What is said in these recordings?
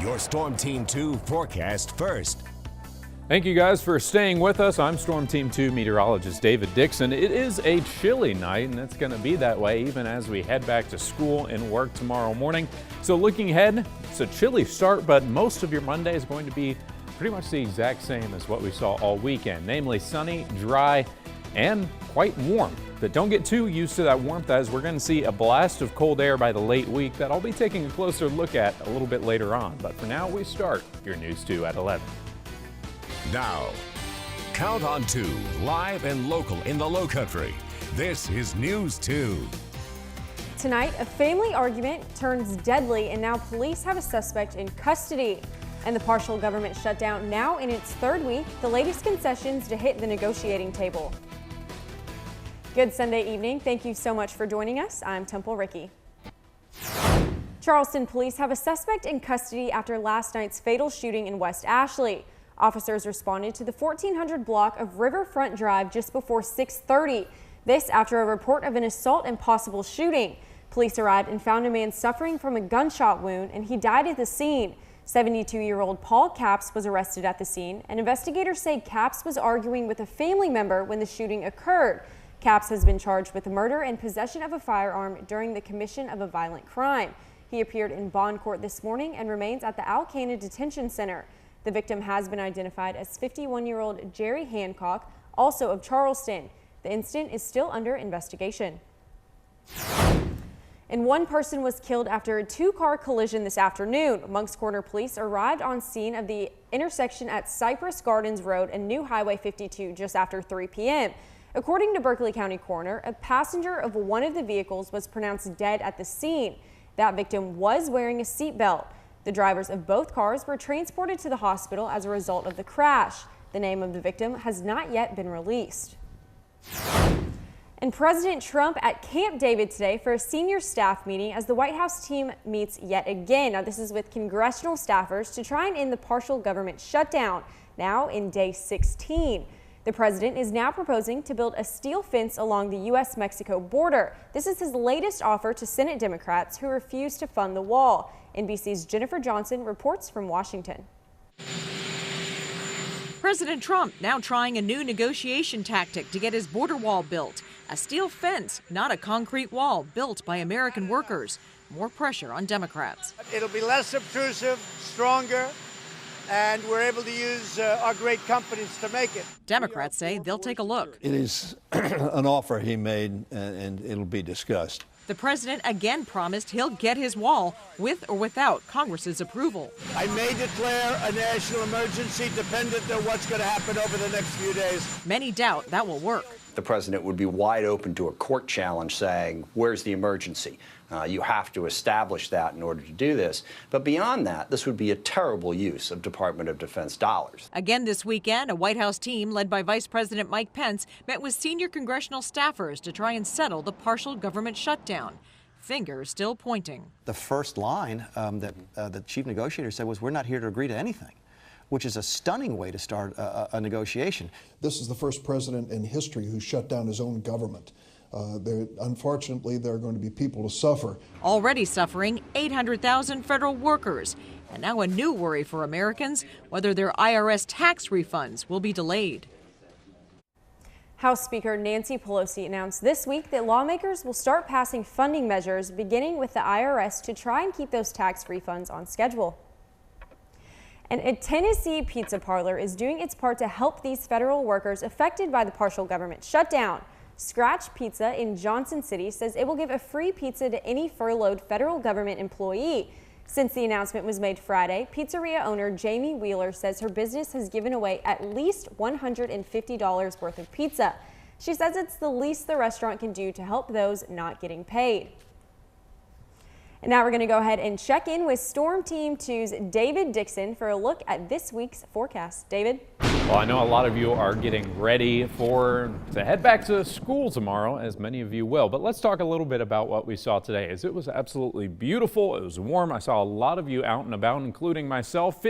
your Storm Team 2 forecast first. Thank you guys for staying with us. I'm Storm Team 2 meteorologist David Dixon. It is a chilly night, and it's going to be that way even as we head back to school and work tomorrow morning. So looking ahead, it's a chilly start, but most of your Monday is going to be pretty much the exact same as what we saw all weekend, namely sunny, dry, and quite warm. But don't get too used to that warmth, as we're going to see a blast of cold air by the late week that I'll be taking a closer look at a little bit later on. But for now, we start your News 2 at 11. Now, Count on 2, live and local in the Lowcountry. This is News 2. Tonight, a family argument turns deadly, and now police have a suspect in custody. And the partial government shutdown now in its third week, the latest concessions to hit the negotiating table. Good Sunday evening. Thank you so much for joining us. I'm Temple Ricky. Charleston police have a suspect in custody after last night's fatal shooting in West Ashley. Officers responded to the 1400 block of Riverfront Drive just before 6:30. This after a report of an assault and possible shooting. Police arrived and found a man suffering from a gunshot wound, and he died at the scene. 72-year-old Paul Capps was arrested at the scene, and investigators say Capps was arguing with a family member when the shooting occurred. Capps has been charged with murder and possession of a firearm during the commission of a violent crime. He appeared in bond court this morning and remains at the Alcana Detention Center. The victim has been identified as 51-year-old Jerry Hancock, also of Charleston. The incident is still under investigation. And one person was killed after a two-car collision this afternoon. Moncks Corner police arrived on scene of the intersection at Cypress Gardens Road and New Highway 52 just after 3 p.m. According to Berkeley County Coroner, a passenger of one of the vehicles was pronounced dead at the scene. That victim was wearing a seatbelt. The drivers of both cars were transported to the hospital as a result of the crash. The name of the victim has not yet been released. And President Trump at Camp David today for a senior staff meeting as the White House team meets yet again. Now, this is with congressional staffers to try and end the partial government shutdown, now in day 16. The president is now proposing to build a steel fence along the U.S.-Mexico border. This is his latest offer to Senate Democrats who refuse to fund the wall. NBC's Jennifer Johnson reports from Washington. President Trump now trying a new negotiation tactic to get his border wall built. A steel fence, not a concrete wall, built by American workers. More pressure on Democrats. It'll be less obtrusive, stronger, and we're able to use our great companies to make it. Democrats say they'll take a look. It is an offer he made, and it'll be discussed. The president again promised he'll get his wall with or without Congress's approval. I may declare a national emergency dependent on what's going to happen over the next few days. Many doubt that will work. The president would be wide open to a court challenge saying, where's the emergency? You have to establish that in order to do this. But beyond that, this would be a terrible use of Department of Defense dollars. Again this weekend, a White House team led by Vice President Mike Pence met with senior congressional staffers to try and settle the partial government shutdown. Fingers still pointing. The first line that the chief negotiator said was, we're not here to agree to anything, which is a stunning way to start a negotiation. This is the first president in history who shut down his own government. Unfortunately, there are going to be people to suffer. Already suffering 800,000 federal workers. And now a new worry for Americans, whether their IRS tax refunds will be delayed. House Speaker Nancy Pelosi announced this week that lawmakers will start passing funding measures beginning with the IRS to try and keep those tax refunds on schedule. And a Tennessee pizza parlor is doing its part to help these federal workers affected by the partial government shutdown. Scratch Pizza in Johnson City says it will give a free pizza to any furloughed federal government employee. Since the announcement was made Friday, pizzeria owner Jamie Wheeler says her business has given away at least $150 worth of pizza. She says it's the least the restaurant can do to help those not getting paid. And now we're going to go ahead and check in with Storm Team 2's David Dixon for a look at this week's forecast. David? Well, I know a lot of you are getting ready to head back to school tomorrow, as many of you will. But let's talk a little bit about what we saw today, as it was absolutely beautiful. It was warm. I saw a lot of you out and about, including myself.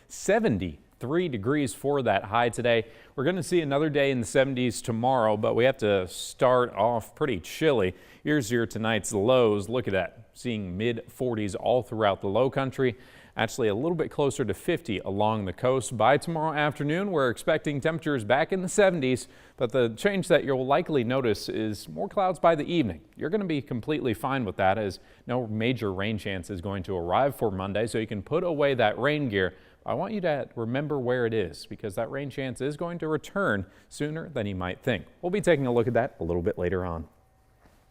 73 degrees for that high today. We're going to see another day in the 70s tomorrow, but we have to start off pretty chilly. Here's your tonight's lows. Look at that. seeing mid-40s all throughout the low country. Actually a little bit closer to 50 along the coast. By tomorrow afternoon, we're expecting temperatures back in the 70s, but the change that you'll likely notice is more clouds by the evening. You're going to be completely fine with that, as no major rain chance is going to arrive for Monday, so you can put away that rain gear. I want you to remember where it is, because that rain chance is going to return sooner than you might think. We'll be taking a look at that a little bit later on.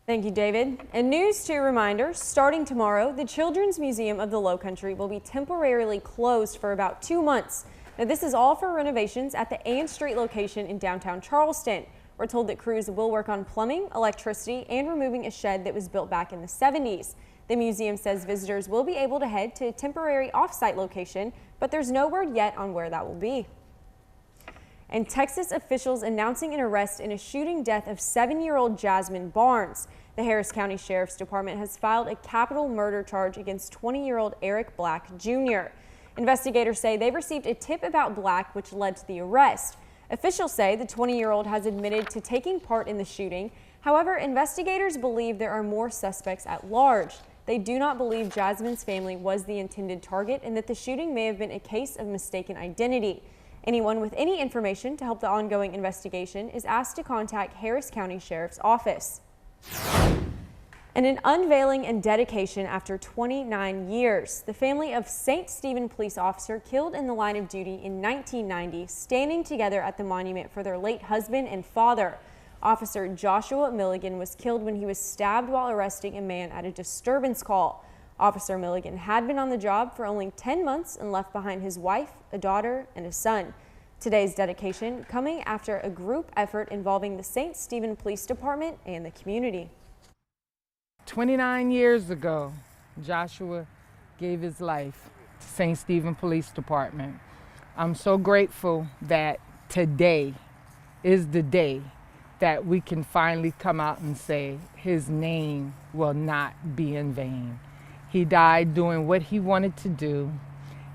Thank you, David. And News 2 reminder, starting tomorrow, the Children's Museum of the Low Country will be temporarily closed for about 2 months. Now, this is all for renovations at the Ann Street location in downtown Charleston. We're told that crews will work on plumbing, electricity, and removing a shed that was built back in the 70s. The museum says visitors will be able to head to a temporary off-site location, but there's no word yet on where that will be. And Texas officials announcing an arrest in a shooting death of 7-year-old Jasmine Barnes. The Harris County Sheriff's Department has filed a capital murder charge against 20-year-old Eric Black Jr. Investigators say they received a tip about Black, which led to the arrest. Officials say the 20-year-old has admitted to taking part in the shooting. However, investigators believe there are more suspects at large. They do not believe Jasmine's family was the intended target and that the shooting may have been a case of mistaken identity. Anyone with any information to help the ongoing investigation is asked to contact Harris County Sheriff's Office. And an unveiling and dedication after 29 years. The family of St. Stephen police officer killed in the line of duty in 1990, standing together at the monument for their late husband and father. Officer Joshua Milligan was killed when he was stabbed while arresting a man at a disturbance call. Officer Milligan had been on the job for only 10 months and left behind his wife, a daughter, and a son. Today's dedication coming after a group effort involving the St. Stephen Police Department and the community. 29 years ago, Joshua gave his life to St. Stephen Police Department. I'm so grateful that today is the day that we can finally come out and say his name will not be in vain. He died doing what he wanted to do.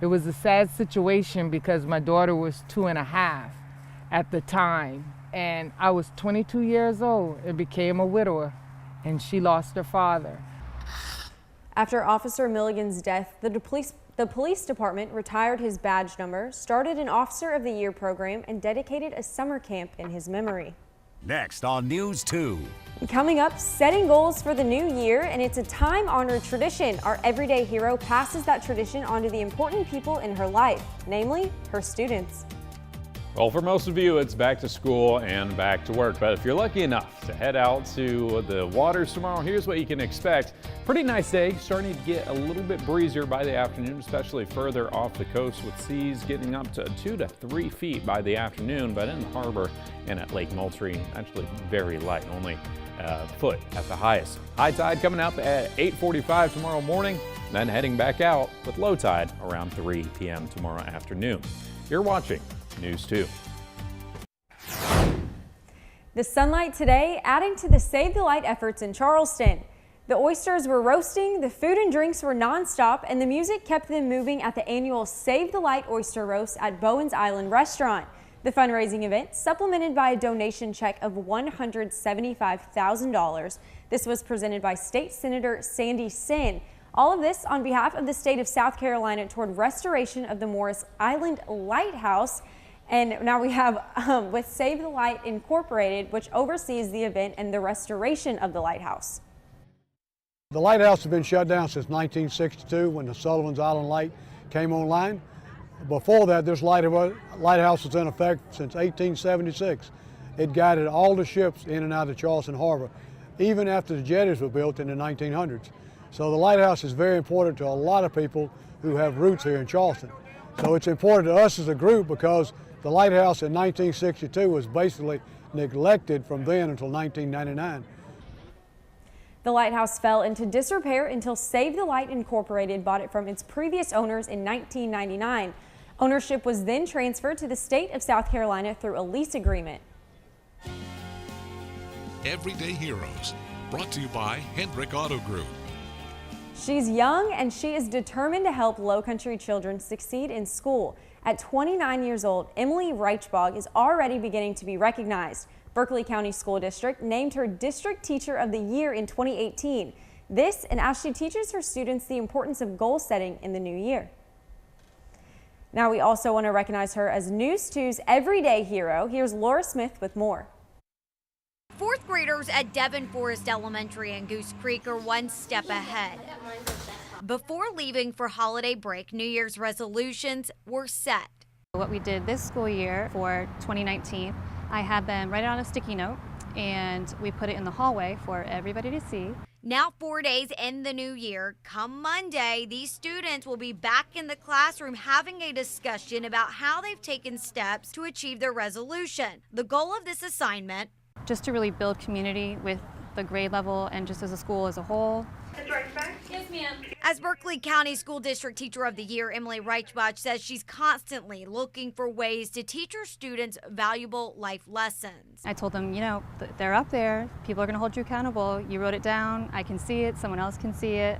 It was a sad situation because my daughter was 2.5 at the time, and I was 22 years old and became a widower, and she lost her father. After Officer Milligan's death, the police department retired his badge number, started an Officer of the Year program, and dedicated a summer camp in his memory. Next on News 2. Coming up, setting goals for the new year, and it's a time-honored tradition. Our everyday hero passes that tradition on to the important people in her life, namely her students. Well, for most of you, it's back to school and back to work. But if you're lucky enough to head out to the waters tomorrow, here's what you can expect. Pretty nice day, starting to get a little bit breezier by the afternoon, especially further off the coast, with seas getting up to 2 to 3 feet by the afternoon. But in the harbor and at Lake Moultrie, actually very light, only a foot at the highest. High tide coming up at 8:45 tomorrow morning, then heading back out with low tide around 3 p.m. tomorrow afternoon. You're watching News 2. The sunlight today adding to the Save the Light efforts in Charleston. The oysters were roasting, the food and drinks were nonstop, and the music kept them moving at the annual Save the Light Oyster Roast at Bowen's Island Restaurant. The fundraising event supplemented by a donation check of $175,000. This was presented by State Senator Sandy Senn. All of this on behalf of the state of South Carolina toward restoration of the Morris Island Lighthouse. And now we have with Save the Light Incorporated, which oversees the event and the restoration of the lighthouse. The lighthouse has been shut down since 1962 when the Sullivan's Island Light came online. Before that, this lighthouse was in effect since 1876. It guided all the ships in and out of Charleston Harbor, even after the jetties were built in the 1900s. So the lighthouse is very important to a lot of people who have roots here in Charleston. So it's important to us as a group because the lighthouse in 1962 was basically neglected from then until 1999. The lighthouse fell into disrepair until Save the Light Incorporated bought it from its previous owners in 1999. Ownership was then transferred to the state of South Carolina through a lease agreement. Everyday Heroes, brought to you by Hendrick Auto Group. She's young and she is determined to help Low Country children succeed in school. At 29 years old, Emily Reichbog is already beginning to be recognized. Berkeley County School District named her District Teacher of the Year in 2018. this and as she teaches her students the importance of goal setting in the new year. Now we also want to recognize her as News 2's everyday hero. Here's Laura Smith with more. Fourth graders at Devon Forest Elementary in Goose Creek are one step ahead. Before leaving for holiday break, New Year's resolutions were set. What we did this school year for 2019, I had them write it on a sticky note and we put it in the hallway for everybody to see. Now 4 days in the new year, come Monday, these students will be back in the classroom having a discussion about how they've taken steps to achieve their resolution. The goal of this assignment, just to really build community with the grade level and just as a school as a whole. Yes, ma'am. As Berkeley County School District Teacher of the Year, Emily Reichbach says she's constantly looking for ways to teach her students valuable life lessons. I told them, you know, they're up there. People are going to hold you accountable. You wrote it down. I can see it. Someone else can see it.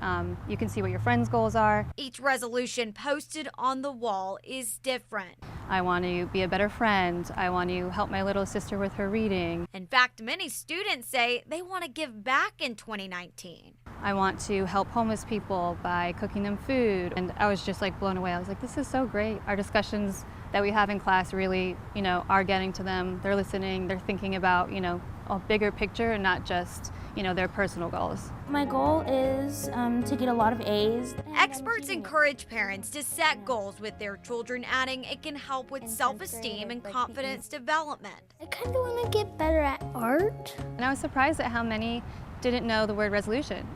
You can see what your friends' goals are. Each resolution posted on the wall is different. I want to be a better friend. I want to help my little sister with her reading. In fact, many students say they want to give back in 2019. I want to help homeless people by cooking them food. And I was just like blown away. I was like, this is so great. Our discussions that we have in class really, you know, are getting to them. They're listening. They're thinking about, you know, a bigger picture and not just, you know, their personal goals. My goal is to get a lot of A's. Experts encourage parents to set goals with their children, adding it can help with self-esteem and confidence development. I kind of want to get better at art. And I was surprised at how many didn't know the word resolution.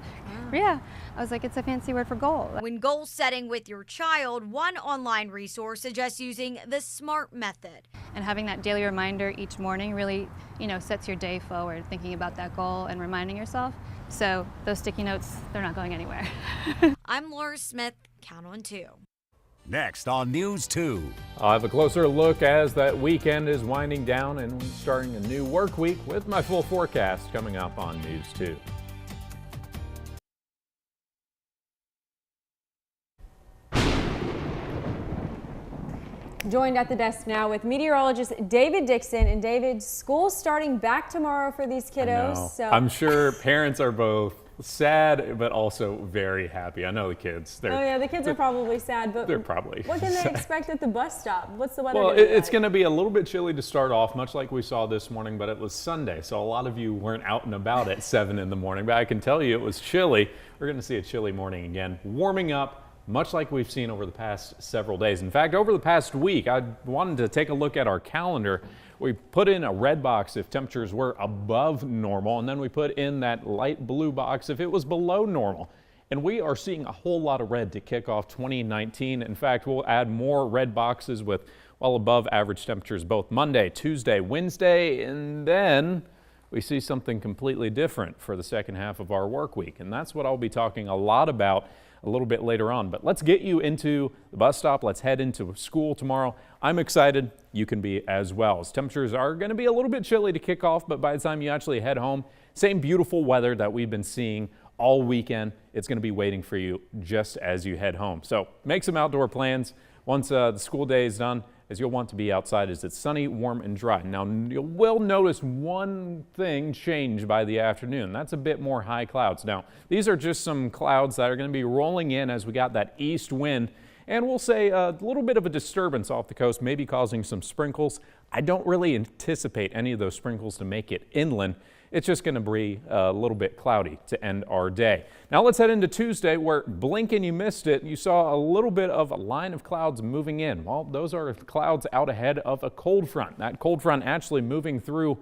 Yeah, I was like, it's a fancy word for goal. When goal setting with your child, one online resource suggests using the SMART method. And having that daily reminder each morning really, you know, sets your day forward, thinking about that goal and reminding yourself. So those sticky notes, they're not going anywhere. I'm Laura Smith, Count on 2. Next on News 2. I'll have a closer look as that weekend is winding down and starting a new work week with my full forecast coming up on News 2. Joined at the desk now with meteorologist David Dixon. And David, school's starting back tomorrow for these kiddos. So I'm sure parents are both sad but also very happy. I know the kids. Oh yeah, the kids are probably sad, but they're probably what can they expect at the bus stop? What's the weather? Well, gonna be it's like? going to be a little bit chilly to start off, much like we saw this morning, but it was Sunday, so a lot of you weren't out and about at 7 in the morning. But I can tell you it was chilly. We're going to see a chilly morning again, warming up much like we've seen over the past several days. In fact, over the past week, I wanted to take a look at our calendar. We put in a red box if temperatures were above normal, and then we put in that light blue box if it was below normal. And we are seeing a whole lot of red to kick off 2019. In fact, we'll add more red boxes with well above average temperatures both Monday, Tuesday, Wednesday, and then we see something completely different for the second half of our work week. And that's what I'll be talking a lot about a little bit later on. But let's get you into the bus stop. Let's head into school tomorrow. I'm excited. You can be as well. As temperatures are going to be a little bit chilly to kick off, but by the time you actually head home, same beautiful weather that we've been seeing all weekend. It's going to be waiting for you just as you head home. So make some outdoor plans once the school day is done, as you'll want to be outside as it's sunny, warm, and dry. Now, you will notice one thing change by the afternoon. That's a bit more high clouds. Now, these are just some clouds that are going to be rolling in as we got that east wind, and we'll say a little bit of a disturbance off the coast, maybe causing some sprinkles. I don't really anticipate any of those sprinkles to make it inland. It's just going to be a little bit cloudy to end our day. Now let's head into Tuesday, where blink and you missed it. You saw a little bit of a line of clouds moving in. Well, those are clouds out ahead of a cold front. That cold front actually moving through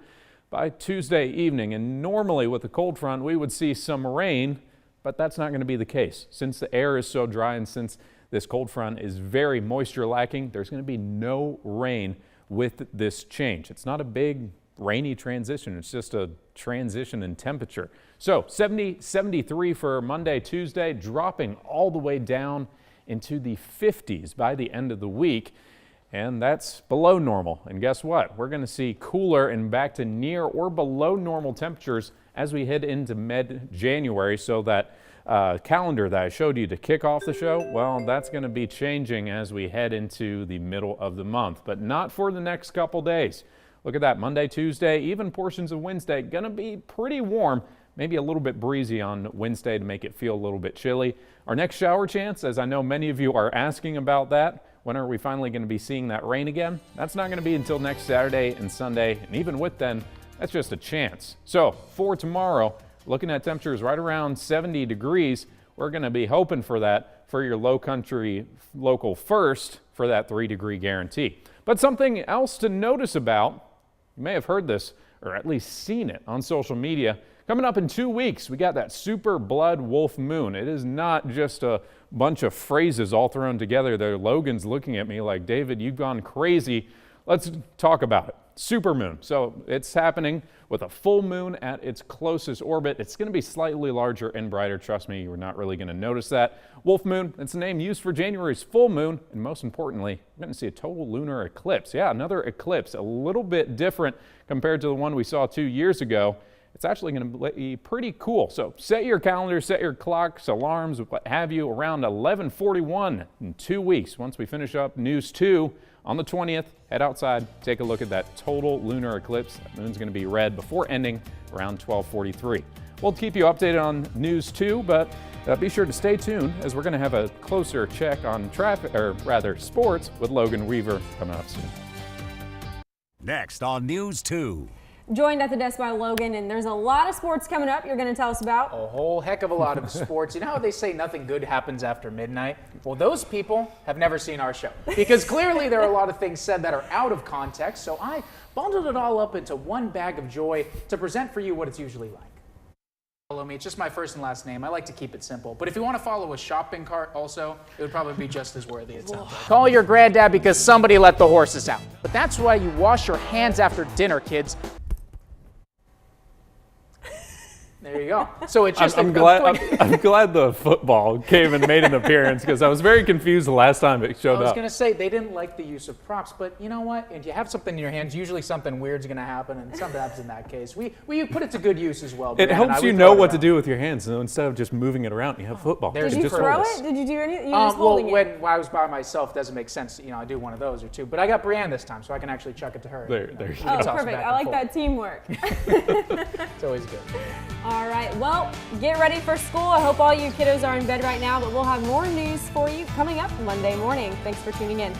by Tuesday evening. And normally with the cold front, we would see some rain, but that's not going to be the case. Since the air is so dry and since this cold front is very moisture lacking, there's going to be no rain with this change. It's not a big rainy transition. It's just a transition in temperature. So 70, 73 for Monday, Tuesday, dropping all the way down into the 50s by the end of the week. And that's below normal. And guess what? We're going to see cooler and back to near or below normal temperatures as we head into mid-January. So that calendar that I showed you to kick off the show, well, that's going to be changing as we head into the middle of the month, but not for the next couple days. Look at that, Monday, Tuesday, even portions of Wednesday, going to be pretty warm, maybe a little bit breezy on Wednesday to make it feel a little bit chilly. Our next shower chance, as I know many of you are asking about that, when are we finally going to be seeing that rain again? That's not going to be until next Saturday and Sunday, and even with then, that's just a chance. So for tomorrow, looking at temperatures right around 70 degrees, we're going to be hoping for that for your low country local first for that 3-degree guarantee. But something else to notice about, you may have heard this or at least seen it on social media. Coming up in 2 weeks, we got that super blood wolf moon. It is not just a bunch of phrases all thrown together there. Logan's looking at me like, David, you've gone crazy. Let's talk about it. Super moon. So it's happening with a full moon at its closest orbit. It's going to be slightly larger and brighter. Trust me, you're not really going to notice that. Wolf moon, it's the name used for January's full moon. And most importantly, we're going to see a total lunar eclipse. Yeah, another eclipse, a little bit different compared to the one we saw 2 years ago. It's actually going to be pretty cool. So set your calendar, set your clocks, alarms, what have you, around 11:41 in 2 weeks. Once we finish up News 2 on the 20th, head outside, take a look at that total lunar eclipse. The moon's going to be red before ending around 12:43. We'll keep you updated on News 2, but be sure to stay tuned as we're going to have a closer check on traffic, or rather sports, with Logan Weaver coming up soon. Next on News 2. Joined at the desk by Logan, and there's a lot of sports coming up you're going to tell us about. A whole heck of a lot of sports. You know how they say nothing good happens after midnight? Well, those people have never seen our show, because clearly there are a lot of things said that are out of context, so I bundled it all up into one bag of joy to present for you what it's usually like. Follow me. It's just my first and last name. I like to keep it simple. But if you want to follow a shopping cart also, it would probably be just as worthy, it sounds like. Call your granddad because somebody let the horses out. But that's why you wash your hands after dinner, kids. There you go. So it's just I'm glad the football came and made an appearance, because I was very confused the last time it showed up. I was going to say, they didn't like the use of props, but you know what? If you have something in your hands, usually something weird's going to happen, and something happens in that case. We put it to good use as well. It helps you know what to do with your hands, so instead of just moving it around, you have football. Did you throw it? Did you do anything? You just holding it? When I was by myself, it doesn't make sense. You know, I do one of those or two. But I got Brianne this time, so I can actually chuck it to her. There you go. Oh, perfect. I like that teamwork. It's always good. All right. Well, get ready for school. I hope all you kiddos are in bed right now, but we'll have more news for you coming up Monday morning. Thanks for tuning in.